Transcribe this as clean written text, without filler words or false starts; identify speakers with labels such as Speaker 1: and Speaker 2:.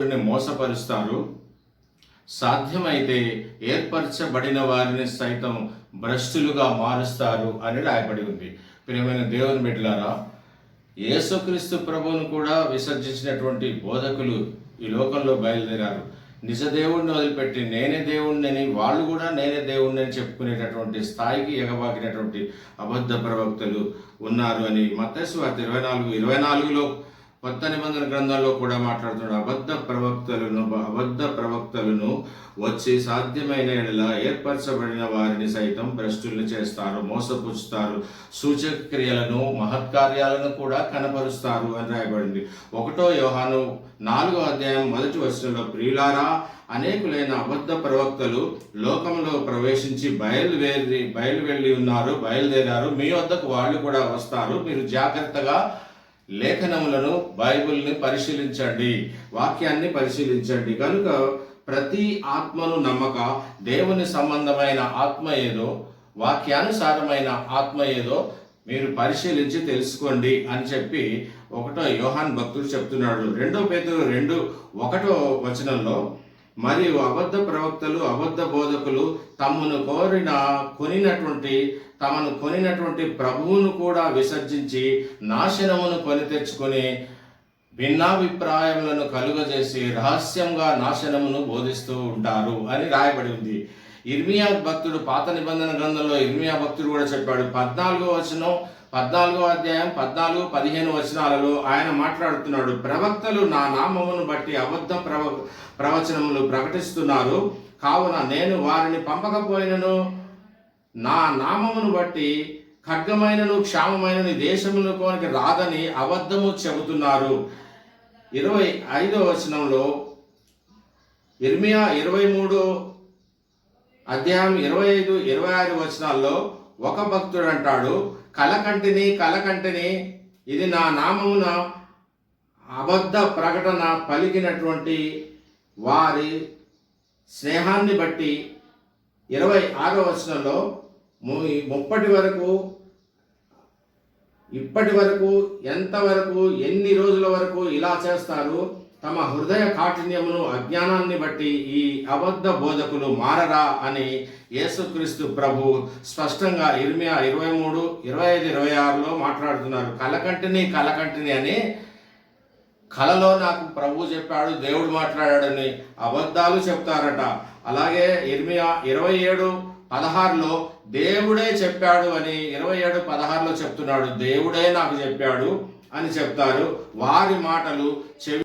Speaker 1: మోసపరుస్తారు, సాధ్యమైతే ఏర్పరచబడిన వారిని సైతం భ్రష్టులుగా మారుస్తారు అని రాయబడి ఉంది. ప్రియమైన దేవుని బిడ్డలారా, యేసుక్రీస్తు ప్రభువును కూడా విసర్జించినటువంటి బోధకులు ఈ లోకంలో బయలుదేరారు. నిజ దేవుడిని వదిలిపెట్టి నేనే దేవుడిని, వాళ్ళు కూడా నేనే దేవుడిని అని చెప్పుకునేటటువంటి స్థాయికి ఎగబాకినటువంటి అబద్ధ ప్రవక్తలు ఉన్నారు అని మత్తయి సువార్త 24:24లో కొత్త నిబంధన గ్రంథాల్లో కూడా మాట్లాడుతున్నాడు. అబద్ధ ప్రవక్తలను వచ్చి సాధ్యమైన ఎడల ఏర్పరచబడిన వారిని సైతం భ్రష్టుల్ని చేస్తారు, మోసపుచ్చుతారు, సూచక క్రియలను మహత్కార్యాలను కూడా కనపరుస్తారు అని రాయబడింది. 1 యోహాను 4వ అధ్యాయం 1వ వచనంలో, ప్రియులారా, అనేకులైన అబద్ధ ప్రవక్తలు లోకంలో ప్రవేశించి బయలుదేరారు. మీ వద్దకు వాళ్ళు కూడా వస్తారు. మీరు జాగ్రత్తగా లేఖనములను, బైబిల్ని పరిశీలించండి, వాక్యాన్ని పరిశీలించండి. కనుక ప్రతి ఆత్మను నమ్మక దేవుని సంబంధమైన ఆత్మ ఏదో, వాక్యానుసారమైన ఆత్మ ఏదో మీరు పరిశీలించి తెలుసుకోండి అని చెప్పి 1 యోహాన్ భక్తుడు చెప్తున్నాడు. 2 పేతురు 2:1 వచనంలో, మరియు అబద్ధ ప్రవక్తలు, అబద్ధ బోధకులు తమను కొనినటువంటి ప్రభువును కూడా విసర్జించి నాశనమును కొని తెచ్చుకొని భిన్నాభిప్రాయములను కలుగజేసి రహస్యంగా నాశనమును బోధిస్తూ ఉంటారు అని రాయబడి ఉంది. ఇర్మియా భక్తుడు, పాత నిబంధన గ్రంథంలో ఇర్మియా భక్తుడు కూడా చెప్పాడు. 14వ అధ్యాయం 14-15 వచనాలలో ఆయన మాట్లాడుతున్నాడు. ప్రవక్తలు నా నామమును బట్టి అబద్ధ ప్రవచనములు ప్రకటిస్తున్నారు, కావున నేను వారిని పంపకపోయినను నా నామమును బట్టి ఖడ్గమైనను క్షామమైనను దేశములోకి రాదని అబద్ధము చెబుతున్నారు. 25వ వచనంలో ఇర్మియా 23 అధ్యాయం 25-26 వచనాల్లో ఒక భక్తుడు అంటాడు, కలకంటిని ఇది నా నామమున అబద్ధ ప్రకటన పలికినటువంటి వారి స్నేహాన్ని బట్టి. 26వ వచనంలో, ఇప్పటి వరకు ఎంతవరకు, ఎన్ని రోజుల వరకు ఇలా చేస్తారు? తమ హృదయ కాఠిన్యమును, అజ్ఞానాన్ని బట్టి ఈ అబద్ధ బోధకులు మారరా అని యేసుక్రీస్తు ప్రభు స్పష్టంగా ఇర్మియా 23, 25, 26లో మాట్లాడుతున్నారు. కలకంటిని అని కలలో నాకు ప్రభు చెప్పాడు, దేవుడు మాట్లాడాడని అబద్ధాలు చెప్తారట. అలాగే ఇర్మియా 27:16లో దేవుడే చెప్పాడు అని 27:16లో చెప్తున్నాడు. దేవుడే నాకు చెప్పాడు అని చెప్తారు. వారి మాటలు చెవి